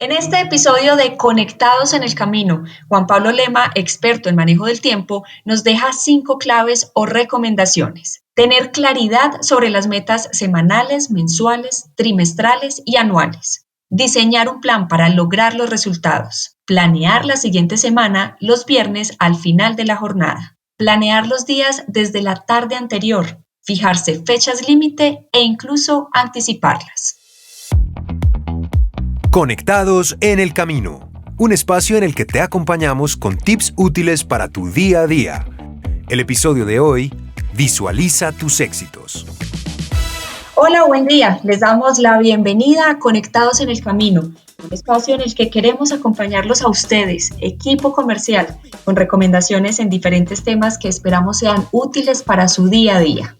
En este episodio de Conectados en el Camino, Juan Pablo Lema, experto en manejo del tiempo, nos deja 5 claves o recomendaciones. Tener claridad sobre las metas semanales, mensuales, trimestrales y anuales. Diseñar un plan para lograr los resultados. Planear la siguiente semana los viernes al final de la jornada. Planear los días desde la tarde anterior. Fijarse fechas límite e incluso anticiparlas. Conectados en el Camino, un espacio en el que te acompañamos con tips útiles para tu día a día. El episodio de hoy, visualiza tus éxitos. Hola, buen día. Les damos la bienvenida a Conectados en el Camino, un espacio en el que queremos acompañarlos a ustedes, equipo comercial, con recomendaciones en diferentes temas que esperamos sean útiles para su día a día.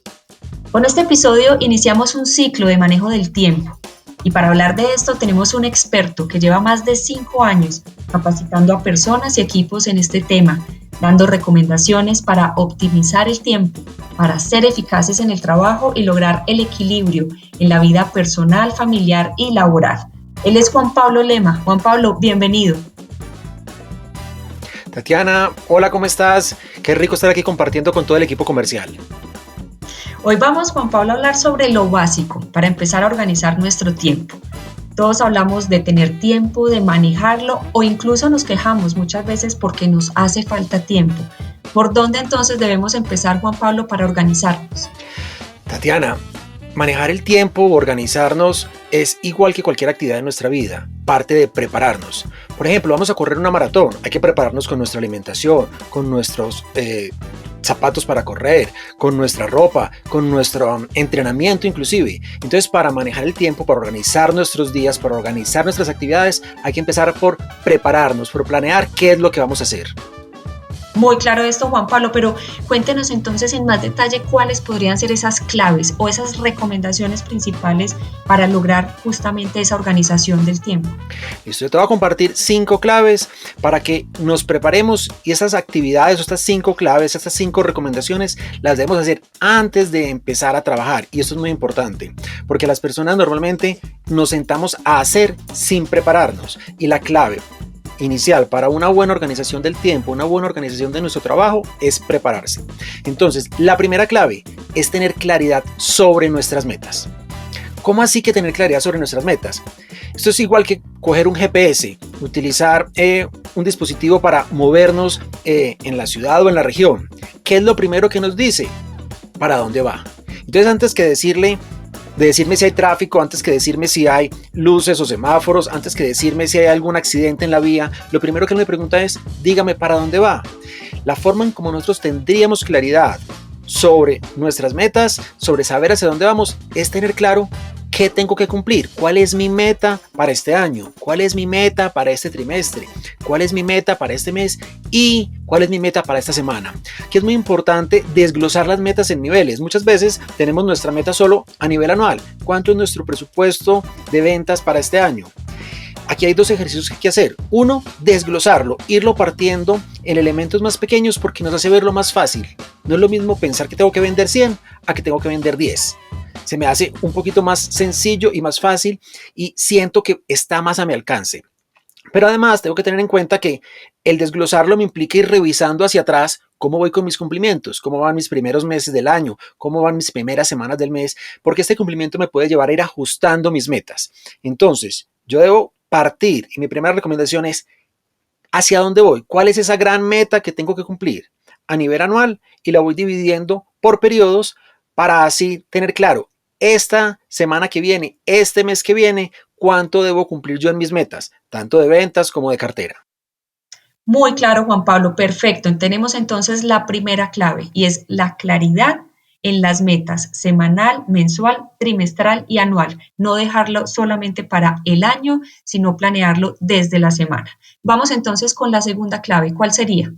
Con este episodio iniciamos un ciclo de manejo del tiempo. Y para hablar de esto tenemos un experto que lleva más de 5 años capacitando a personas y equipos en este tema, dando recomendaciones para optimizar el tiempo, para ser eficaces en el trabajo y lograr el equilibrio en la vida personal, familiar y laboral. Él es Juan Pablo Lema. Juan Pablo, bienvenido. Tatiana, hola, ¿cómo estás? Qué rico estar aquí compartiendo con todo el equipo comercial. Hoy vamos, Juan Pablo, a hablar sobre lo básico para empezar a organizar nuestro tiempo. Todos hablamos de tener tiempo, de manejarlo o incluso nos quejamos muchas veces porque nos hace falta tiempo. ¿Por dónde entonces debemos empezar, Juan Pablo, para organizarnos? Tatiana, manejar el tiempo o organizarnos es igual que cualquier actividad en nuestra vida, parte de prepararnos. Por ejemplo, vamos a correr una maratón, hay que prepararnos con nuestra alimentación, con nuestros zapatos para correr, con nuestra ropa, con nuestro entrenamiento inclusive. Entonces, para manejar el tiempo, para organizar nuestros días, para organizar nuestras actividades, hay que empezar por prepararnos, por planear qué es lo que vamos a hacer. Muy claro esto, Juan Pablo, pero cuéntenos entonces en más detalle cuáles podrían ser esas claves o esas recomendaciones principales para lograr justamente esa organización del tiempo. Listo, yo te voy a compartir 5 claves para que nos preparemos y esas actividades, estas 5 claves, estas 5 recomendaciones las debemos hacer antes de empezar a trabajar. Y esto es muy importante porque las personas normalmente nos sentamos a hacer sin prepararnos. Y la clave inicial para una buena organización del tiempo, una buena organización de nuestro trabajo es prepararse. Entonces, la primera clave es tener claridad sobre nuestras metas. ¿Cómo así que tener claridad sobre nuestras metas? Esto es igual que coger un GPS, utilizar un dispositivo para movernos en la ciudad o en la región. ¿Qué es lo primero que nos dice? ¿Para dónde va? Entonces, antes que decirme si hay tráfico, antes que decirme si hay luces o semáforos, antes que decirme si hay algún accidente en la vía, lo primero que él me pregunta es, dígame para dónde va. La forma en como nosotros tendríamos claridad sobre nuestras metas, sobre saber hacia dónde vamos, es tener claro qué tengo que cumplir, cuál es mi meta para este año, cuál es mi meta para este trimestre, cuál es mi meta para este mes y cuál es mi meta para esta semana. Que es muy importante desglosar las metas en niveles. Muchas veces tenemos nuestra meta solo a nivel anual. ¿Cuánto es nuestro presupuesto de ventas para este año? Aquí hay 2 ejercicios que hay que hacer. Uno, desglosarlo, irlo partiendo en elementos más pequeños porque nos hace verlo más fácil. No es lo mismo pensar que tengo que vender 100 a que tengo que vender 10. Se me hace un poquito más sencillo y más fácil y siento que está más a mi alcance. Pero además tengo que tener en cuenta que el desglosarlo me implica ir revisando hacia atrás cómo voy con mis cumplimientos, cómo van mis primeros meses del año, cómo van mis primeras semanas del mes, porque este cumplimiento me puede llevar a ir ajustando mis metas. Entonces, yo debo partir y mi primera recomendación es hacia dónde voy, cuál es esa gran meta que tengo que cumplir a nivel anual y la voy dividiendo por periodos para así tener claro esta semana que viene, este mes que viene, cuánto debo cumplir yo en mis metas, tanto de ventas como de cartera. Muy claro, Juan Pablo, perfecto. Tenemos entonces la primera clave y es la claridad en las metas semanal, mensual, trimestral y anual. No dejarlo solamente para el año, sino planearlo desde la semana. Vamos entonces con la segunda clave. ¿Cuál sería?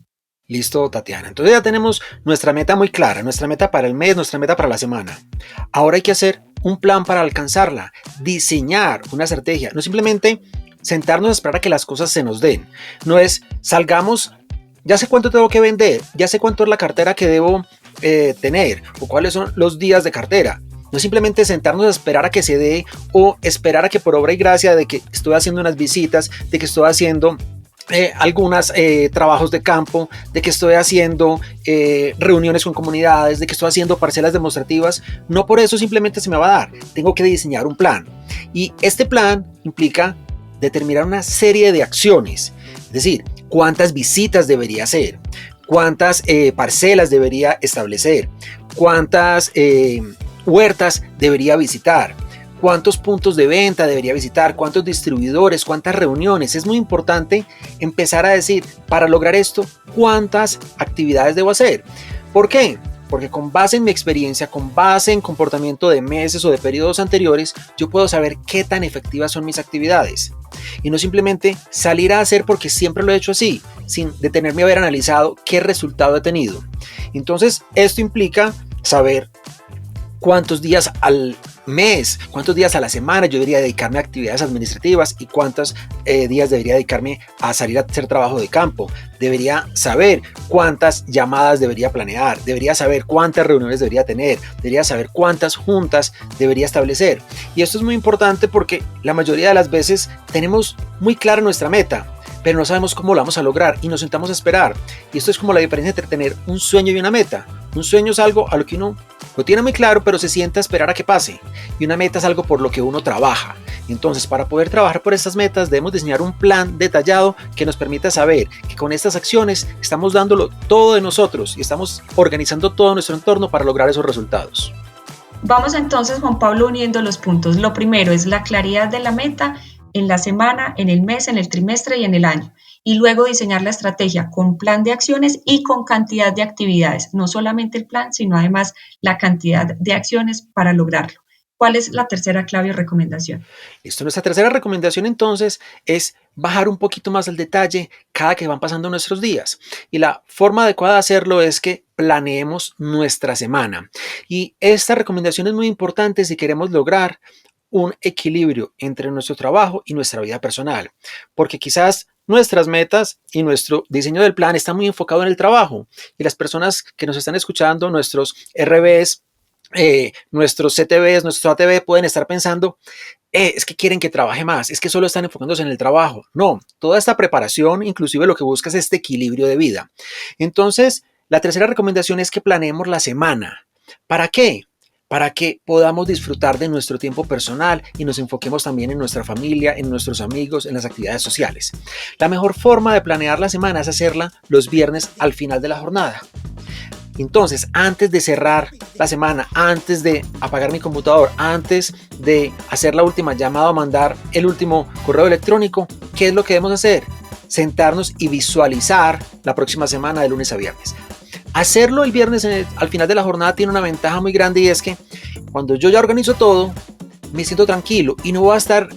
Listo, Tatiana. Entonces ya tenemos nuestra meta muy clara, nuestra meta para el mes, nuestra meta para la semana. Ahora hay que hacer un plan para alcanzarla, diseñar una estrategia, no simplemente sentarnos a esperar a que las cosas se nos den. No es salgamos, ya sé cuánto tengo que vender, ya sé cuánto es la cartera que debo tener o cuáles son los días de cartera. No simplemente sentarnos a esperar a que se dé o esperar a que por obra y gracia de que estoy haciendo unas visitas, de que estoy haciendo algunos trabajos de campo, de que estoy haciendo reuniones con comunidades, de que estoy haciendo parcelas demostrativas. No por eso simplemente se me va a dar. Tengo que diseñar un plan. Y este plan implica determinar una serie de acciones. Es decir, cuántas visitas debería hacer, cuántas parcelas debería establecer, cuántas huertas debería visitar, cuántos puntos de venta debería visitar, cuántos distribuidores, cuántas reuniones. Es muy importante empezar a decir, para lograr esto, cuántas actividades debo hacer. ¿Por qué? Porque con base en mi experiencia, con base en comportamiento de meses o de periodos anteriores, yo puedo saber qué tan efectivas son mis actividades. Y no simplemente salir a hacer porque siempre lo he hecho así, sin detenerme a haber analizado qué resultado he tenido. Entonces, esto implica saber cuántos días al mes, cuántos días a la semana yo debería dedicarme a actividades administrativas y cuántos días debería dedicarme a salir a hacer trabajo de campo. Debería saber cuántas llamadas debería planear, debería saber cuántas reuniones debería tener, debería saber cuántas juntas debería establecer. Y esto es muy importante porque la mayoría de las veces tenemos muy clara nuestra meta, pero no sabemos cómo lo vamos a lograr y nos sentamos a esperar. Y esto es como la diferencia entre tener un sueño y una meta. Un sueño es algo a lo que uno lo tiene muy claro, pero se sienta a esperar a que pase. Y una meta es algo por lo que uno trabaja. Entonces, para poder trabajar por estas metas, debemos diseñar un plan detallado que nos permita saber que con estas acciones estamos dándolo todo de nosotros y estamos organizando todo nuestro entorno para lograr esos resultados. Vamos entonces, Juan Pablo, uniendo los puntos. Lo primero es la claridad de la meta en la semana, en el mes, en el trimestre y en el año. Y luego diseñar la estrategia con plan de acciones y con cantidad de actividades. No solamente el plan, sino además la cantidad de acciones para lograrlo. ¿Cuál es la tercera clave o recomendación? Listo, nuestra tercera recomendación entonces es bajar un poquito más al detalle cada que van pasando nuestros días. Y la forma adecuada de hacerlo es que planeemos nuestra semana. Y esta recomendación es muy importante si queremos lograr un equilibrio entre nuestro trabajo y nuestra vida personal, porque quizás nuestras metas y nuestro diseño del plan está muy enfocado en el trabajo y las personas que nos están escuchando, nuestros RBs, nuestros CTVs, nuestros ATV pueden estar pensando, es que quieren que trabaje más, es que solo están enfocándose en el trabajo. No, toda esta preparación inclusive lo que busca es este equilibrio de vida. Entonces, la tercera recomendación es que planeemos la semana. ¿Para qué? Para que podamos disfrutar de nuestro tiempo personal y nos enfoquemos también en nuestra familia, en nuestros amigos, en las actividades sociales. La mejor forma de planear la semana es hacerla los viernes al final de la jornada. Entonces, antes de cerrar la semana, antes de apagar mi computador, antes de hacer la última llamada o mandar el último correo electrónico, ¿qué es lo que debemos hacer? Sentarnos y visualizar la próxima semana de lunes a viernes. Hacerlo el viernes al final de la jornada tiene una ventaja muy grande y es que cuando yo ya organizo todo, me siento tranquilo y no voy a estar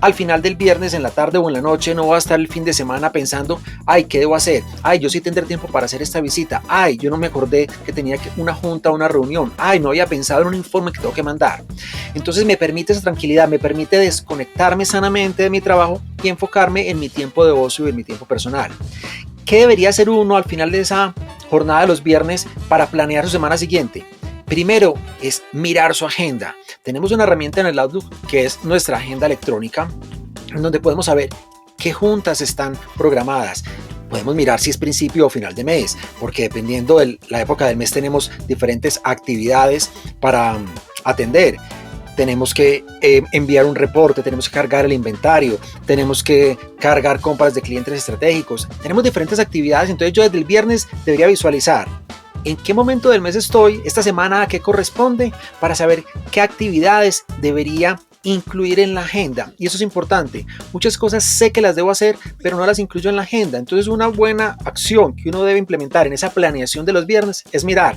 al final del viernes en la tarde o en la noche, no voy a estar el fin de semana pensando, ay, ¿qué debo hacer? Ay, yo sí tendré tiempo para hacer esta visita. Ay, yo no me acordé que tenía una junta o una reunión. Ay, no había pensado en un informe que tengo que mandar. Entonces me permite esa tranquilidad, me permite desconectarme sanamente de mi trabajo y enfocarme en mi tiempo de ocio y en mi tiempo personal. ¿Qué debería hacer uno al final de esa jornada de los viernes para planear su semana siguiente? Primero es mirar su agenda. Tenemos una herramienta en el Outlook que es nuestra agenda electrónica, en donde podemos saber qué juntas están programadas. Podemos mirar si es principio o final de mes, porque dependiendo de la época del mes tenemos diferentes actividades para atender. Tenemos que enviar un reporte, tenemos que cargar el inventario, tenemos que cargar compras de clientes estratégicos. Tenemos diferentes actividades, entonces yo desde el viernes debería visualizar en qué momento del mes estoy, esta semana a qué corresponde, para saber qué actividades debería incluir en la agenda. Y eso es importante. Muchas cosas sé que las debo hacer, pero no las incluyo en la agenda. Entonces una buena acción que uno debe implementar en esa planeación de los viernes es mirar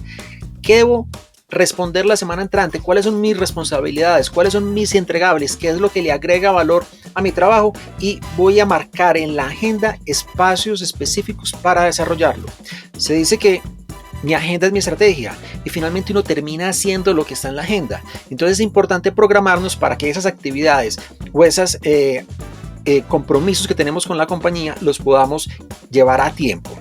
qué debo responder la semana entrante, cuáles son mis responsabilidades, cuáles son mis entregables, qué es lo que le agrega valor a mi trabajo y voy a marcar en la agenda espacios específicos para desarrollarlo. Se dice que mi agenda es mi estrategia y finalmente uno termina haciendo lo que está en la agenda. Entonces es importante programarnos para que esas actividades o esos compromisos que tenemos con la compañía los podamos llevar a tiempo.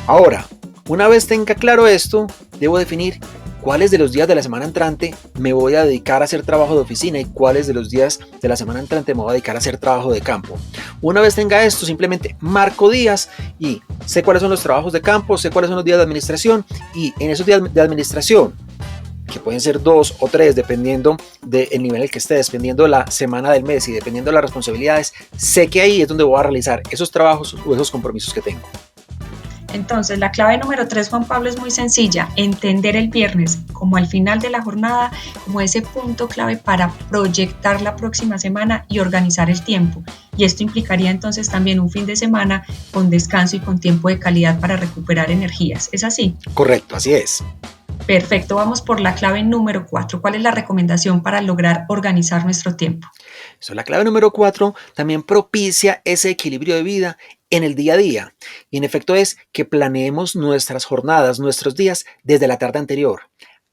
Ahora, una vez tenga claro esto, debo definir cuáles de los días de la semana entrante me voy a dedicar a hacer trabajo de oficina y cuáles de los días de la semana entrante me voy a dedicar a hacer trabajo de campo. Una vez tenga esto, simplemente marco días y sé cuáles son los trabajos de campo, sé cuáles son los días de administración, y en esos días de administración, que pueden ser 2 o 3 dependiendo del nivel en el que esté, dependiendo de la semana del mes y dependiendo de las responsabilidades, sé que ahí es donde voy a realizar esos trabajos o esos compromisos que tengo. Entonces, la clave número 3, Juan Pablo, es muy sencilla: entender el viernes como al final de la jornada, como ese punto clave para proyectar la próxima semana y organizar el tiempo. Y esto implicaría entonces también un fin de semana con descanso y con tiempo de calidad para recuperar energías. ¿Es así? Correcto, así es. Perfecto, vamos por la clave número 4. ¿Cuál es la recomendación para lograr organizar nuestro tiempo? La clave número 4 también propicia ese equilibrio de vida en el día a día. Y en efecto es que planeemos nuestras jornadas, nuestros días desde la tarde anterior.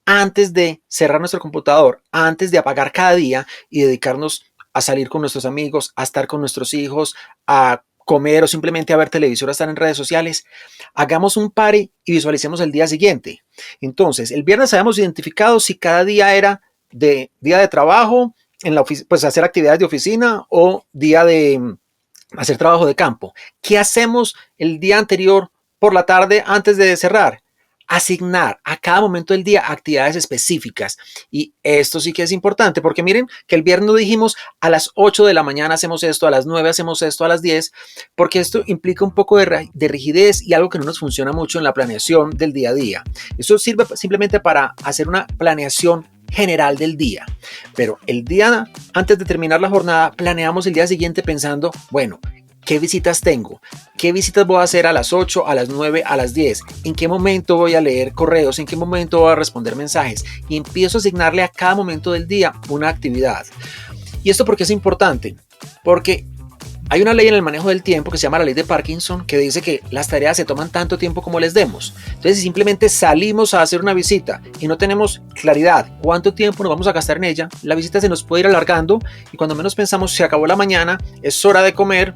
Antes de cerrar nuestro computador, antes de apagar cada día y dedicarnos a salir con nuestros amigos, a estar con nuestros hijos, a comer o simplemente a ver televisión, a estar en redes sociales, hagamos un party y visualicemos el día siguiente. Entonces, el viernes habíamos identificado si cada día era de día de trabajo, en la pues hacer actividades de oficina o día de hacer trabajo de campo. ¿Qué hacemos el día anterior por la tarde antes de cerrar? Asignar a cada momento del día actividades específicas. Y esto sí que es importante, porque miren que el viernes dijimos a las 8 de la mañana hacemos esto, a las 9 hacemos esto, a las 10, porque esto implica un poco de rigidez y algo que no nos funciona mucho en la planeación del día a día. Eso sirve simplemente para hacer una planeación general del día, pero el día antes de terminar la jornada planeamos el día siguiente pensando, bueno, ¿qué visitas tengo? ¿Qué visitas voy a hacer a las 8, a las 9, a las 10? ¿En qué momento voy a leer correos? ¿En qué momento voy a responder mensajes? Y empiezo a asignarle a cada momento del día una actividad. ¿Y esto por qué es importante? Porque hay una ley en el manejo del tiempo que se llama la ley de Parkinson, que dice que las tareas se toman tanto tiempo como les demos. Entonces, si simplemente salimos a hacer una visita y no tenemos claridad cuánto tiempo nos vamos a gastar en ella, la visita se nos puede ir alargando y cuando menos pensamos se acabó la mañana, es hora de comer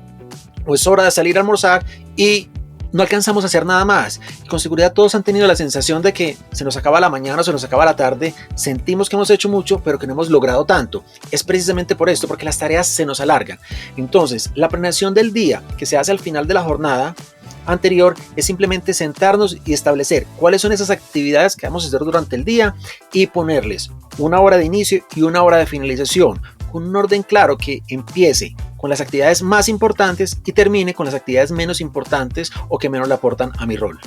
o es hora de salir a almorzar y no alcanzamos a hacer nada más. Y con seguridad todos han tenido la sensación de que se nos acaba la mañana o se nos acaba la tarde, sentimos que hemos hecho mucho pero que no hemos logrado tanto. Es precisamente por esto, porque las tareas se nos alargan. Entonces, la planeación del día que se hace al final de la jornada anterior es simplemente sentarnos y establecer cuáles son esas actividades que vamos a hacer durante el día y ponerles una hora de inicio y una hora de finalización, con un orden claro que empiece con las actividades más importantes y termine con las actividades menos importantes o que menos le aportan a mi rol.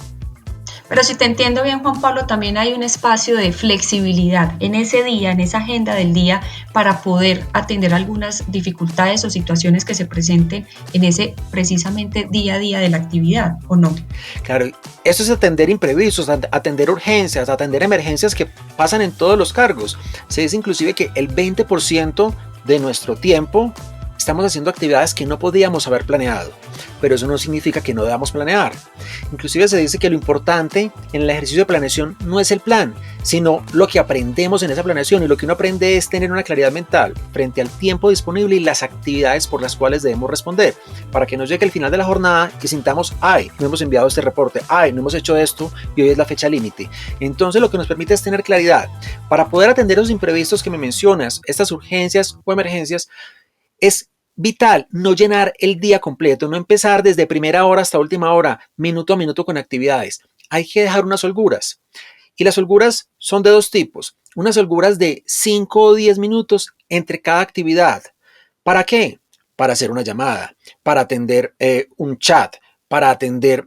Pero si te entiendo bien, Juan Pablo, también hay un espacio de flexibilidad en ese día, en esa agenda del día, para poder atender algunas dificultades o situaciones que se presenten en ese precisamente día a día de la actividad, ¿o no? Claro, eso es atender imprevistos, atender urgencias, atender emergencias que pasan en todos los cargos. Se dice inclusive que el 20% de nuestro tiempo estamos haciendo actividades que no podíamos haber planeado, pero eso no significa que no debamos planear. Inclusive se dice que lo importante en el ejercicio de planeación no es el plan, sino lo que aprendemos en esa planeación, y lo que uno aprende es tener una claridad mental frente al tiempo disponible y las actividades por las cuales debemos responder, para que nos llegue el final de la jornada y sintamos, ay, no hemos enviado este reporte, ay, no hemos hecho esto y hoy es la fecha límite. Entonces lo que nos permite es tener claridad para poder atender los imprevistos que me mencionas, estas urgencias o emergencias. Es vital no llenar el día completo, no empezar desde primera hora hasta última hora, minuto a minuto con actividades. Hay que dejar unas holguras. Y las holguras son de dos tipos. Unas holguras de 5 o 10 minutos entre cada actividad. ¿Para qué? Para hacer una llamada, para atender un chat, para atender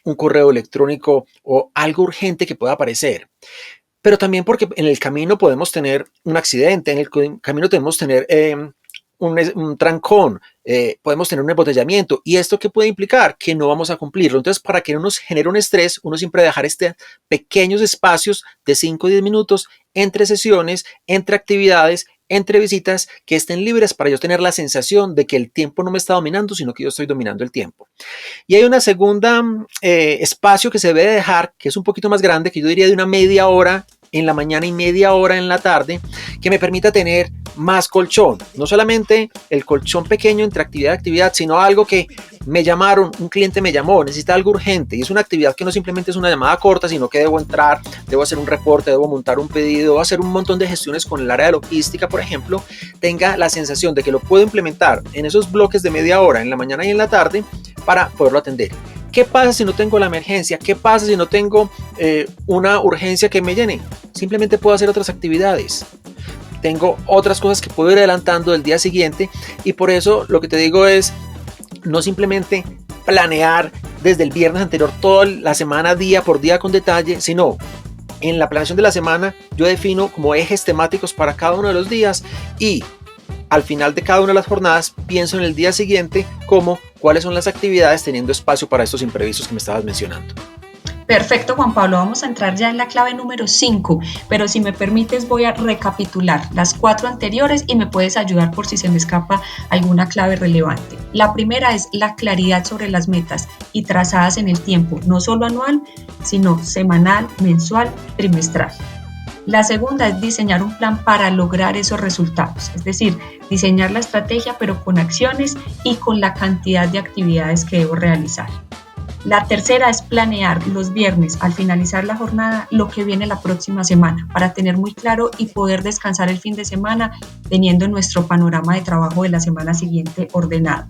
un correo electrónico o algo urgente que pueda aparecer. Pero también porque en el camino podemos tener un accidente, en el camino podemos tener un trancón, podemos tener un embotellamiento, y esto ¿qué puede implicar? Que no vamos a cumplirlo. Entonces, para que no nos genere un estrés, uno siempre dejar pequeños espacios de 5 o 10 minutos entre sesiones, entre actividades, entre visitas, que estén libres para yo tener la sensación de que el tiempo no me está dominando, sino que yo estoy dominando el tiempo. Y hay una segunda espacio que se debe dejar, que es un poquito más grande, que yo diría de una media hora en la mañana y media hora en la tarde que me permita tener más colchón. No solamente el colchón pequeño entre actividad y actividad, sino algo que me llamaron, un cliente me llamó, necesita algo urgente y es una actividad que no simplemente es una llamada corta, sino que debo entrar, debo hacer un reporte, debo montar un pedido, debo hacer un montón de gestiones con el área de logística, por ejemplo, tenga la sensación de que lo puedo implementar en esos bloques de media hora en la mañana y en la tarde para poderlo atender. ¿Qué pasa si no tengo la emergencia? ¿Qué pasa si no tengo una urgencia que me llene? Simplemente puedo hacer otras actividades. Tengo otras cosas que puedo ir adelantando del día siguiente y por eso lo que te digo es no simplemente planear desde el viernes anterior toda la semana día por día con detalle, sino en la planeación de la semana yo defino como ejes temáticos para cada uno de los días y al final de cada una de las jornadas pienso en el día siguiente como cuáles son las actividades teniendo espacio para estos imprevistos que me estabas mencionando. Perfecto, Juan Pablo, vamos a entrar ya en la clave número 5, pero si me permites voy a recapitular las 4 anteriores y me puedes ayudar por si se me escapa alguna clave relevante. La primera es la claridad sobre las metas y trazadas en el tiempo, no solo anual, sino semanal, mensual, trimestral. La segunda es diseñar un plan para lograr esos resultados, es decir, diseñar la estrategia pero con acciones y con la cantidad de actividades que debo realizar. La tercera es planear los viernes al finalizar la jornada lo que viene la próxima semana para tener muy claro y poder descansar el fin de semana teniendo nuestro panorama de trabajo de la semana siguiente ordenado.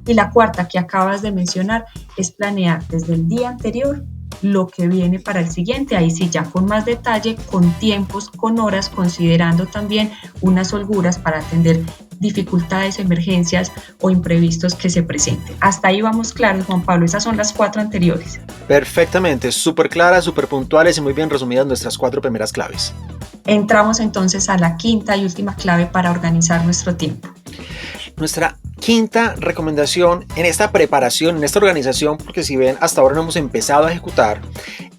Y la cuarta que acabas de mencionar es planear desde el día anterior lo que viene para el siguiente, ahí sí ya con más detalle, con tiempos, con horas, considerando también unas holguras para atender dificultades, emergencias o imprevistos que se presenten. Hasta ahí vamos claros, Juan Pablo, esas son las 4 anteriores. Perfectamente, súper claras, súper puntuales y muy bien resumidas nuestras 4 primeras claves. Entramos entonces a la quinta y última clave para organizar nuestro tiempo. Nuestra quinta recomendación en esta preparación, en esta organización, porque si ven hasta ahora no hemos empezado a ejecutar,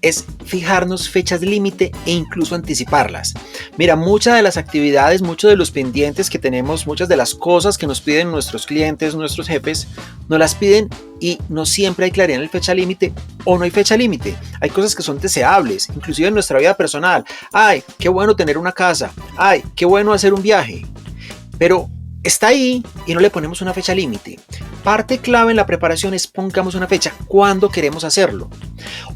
es fijarnos fechas límite e incluso anticiparlas. Mira, muchas de las actividades, muchos de los pendientes que tenemos, muchas de las cosas que nos piden nuestros clientes, nuestros jefes, nos las piden y no siempre hay claridad en el fecha límite o no hay fecha límite. Hay cosas que son deseables, inclusive en nuestra vida personal. Ay, qué bueno tener una casa. Ay, qué bueno hacer un viaje. Pero está ahí y no le ponemos una fecha límite. Parte clave en la preparación es pongamos una fecha, cuándo queremos hacerlo.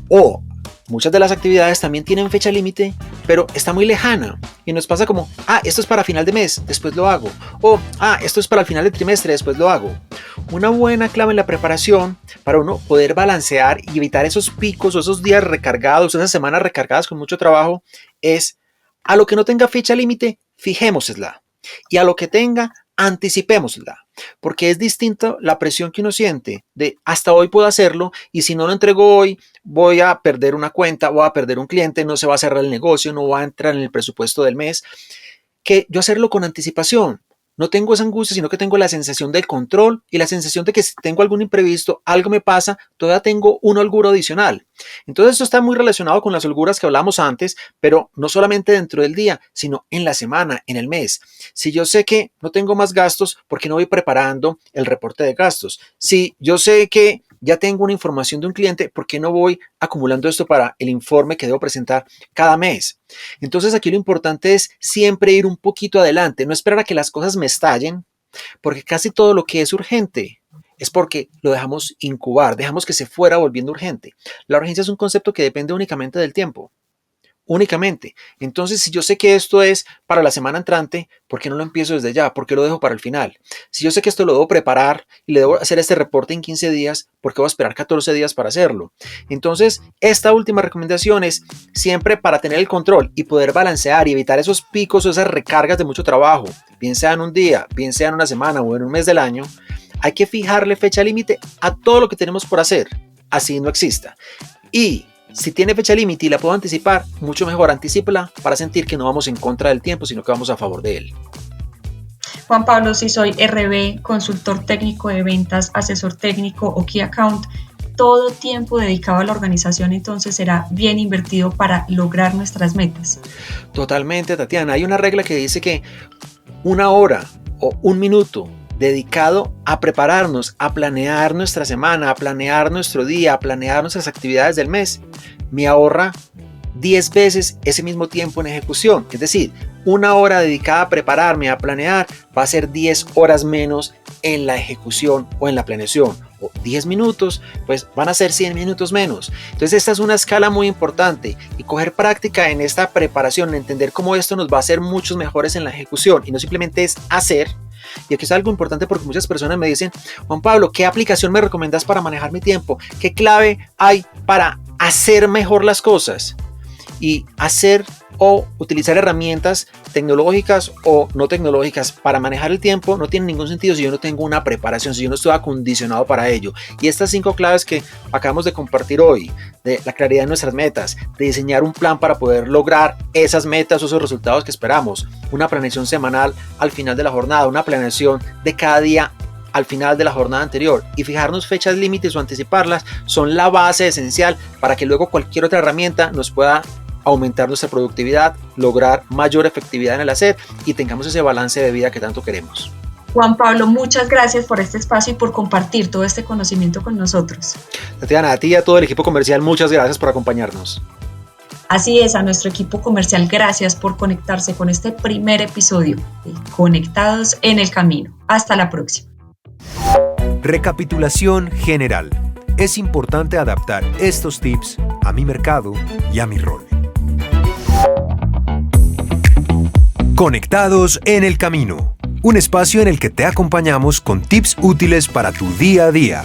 O muchas de las actividades también tienen fecha límite, pero está muy lejana y nos pasa como, esto es para final de mes, después lo hago. O, esto es para el final de trimestre, después lo hago. Una buena clave en la preparación para uno poder balancear y evitar esos picos o esos días recargados, esas semanas recargadas con mucho trabajo, es a lo que no tenga fecha límite, fijémosla. Y a lo que tenga, anticipémosla, porque es distinto la presión que uno siente de hasta hoy puedo hacerlo y si no lo entrego hoy voy a perder una cuenta, voy a perder un cliente, no se va a cerrar el negocio, no va a entrar en el presupuesto del mes, que yo hacerlo con anticipación. No tengo esa angustia, sino que tengo la sensación del control y la sensación de que si tengo algún imprevisto, algo me pasa, todavía tengo una holgura adicional. Entonces esto está muy relacionado con las holguras que hablamos antes, pero no solamente dentro del día, sino en la semana, en el mes. Si yo sé que no tengo más gastos, ¿por qué no voy preparando el reporte de gastos? Si yo sé que ya tengo una información de un cliente, ¿por qué no voy acumulando esto para el informe que debo presentar cada mes? Entonces aquí lo importante es siempre ir un poquito adelante, no esperar a que las cosas me estallen, porque casi todo lo que es urgente es porque lo dejamos incubar, dejamos que se fuera volviendo urgente. La urgencia es un concepto que depende únicamente del tiempo. Únicamente. Entonces, si yo sé que esto es para la semana entrante, ¿por qué no lo empiezo desde ya? ¿Por qué lo dejo para el final? Si yo sé que esto lo debo preparar y le debo hacer este reporte en 15 días, ¿por qué voy a esperar 14 días para hacerlo? Entonces, esta última recomendación es siempre para tener el control y poder balancear y evitar esos picos o esas recargas de mucho trabajo, bien sea en un día, bien sea en una semana o en un mes del año, hay que fijarle fecha límite a todo lo que tenemos por hacer, así no exista. Y si tiene fecha límite y la puedo anticipar, mucho mejor anticípala para sentir que no vamos en contra del tiempo, sino que vamos a favor de él. Juan Pablo, si soy RB, consultor técnico de ventas, asesor técnico o Key Account, todo tiempo dedicado a la organización entonces será bien invertido para lograr nuestras metas. Totalmente, Tatiana. Hay una regla que dice que 1 hora o 1 minuto dedicado a prepararnos, a planear nuestra semana, a planear nuestro día, a planear nuestras actividades del mes, me ahorra 10 veces ese mismo tiempo en ejecución. Es decir, 1 hora dedicada a prepararme, a planear, va a ser 10 horas menos en la ejecución o en la planeación. O 10 minutos, pues van a ser 100 minutos menos. Entonces esta es una escala muy importante y coger práctica en esta preparación, entender cómo esto nos va a hacer muchos mejores en la ejecución y no simplemente es hacer. Y aquí es algo importante porque muchas personas me dicen: Juan Pablo, ¿qué aplicación me recomiendas para manejar mi tiempo? ¿Qué clave hay para hacer mejor las cosas? Y hacer o utilizar herramientas tecnológicas o no tecnológicas para manejar el tiempo no tiene ningún sentido si yo no tengo una preparación, si yo no estoy acondicionado para ello. Y estas 5 claves que acabamos de compartir hoy, de la claridad de nuestras metas, de diseñar un plan para poder lograr esas metas o esos resultados que esperamos, una planeación semanal al final de la jornada, una planeación de cada día al final de la jornada anterior y fijarnos fechas límites o anticiparlas, son la base esencial para que luego cualquier otra herramienta nos pueda aumentar nuestra productividad, lograr mayor efectividad en el hacer y tengamos ese balance de vida que tanto queremos. Juan Pablo, muchas gracias por este espacio y por compartir todo este conocimiento con nosotros. Tatiana, a ti y a todo el equipo comercial, muchas gracias por acompañarnos. Así es, a nuestro equipo comercial, gracias por conectarse con este primer episodio de Conectados en el Camino. Hasta la próxima. Recapitulación general. Es importante adaptar estos tips a mi mercado y a mi rol. Conectados en el Camino. Un espacio en el que te acompañamos con tips útiles para tu día a día.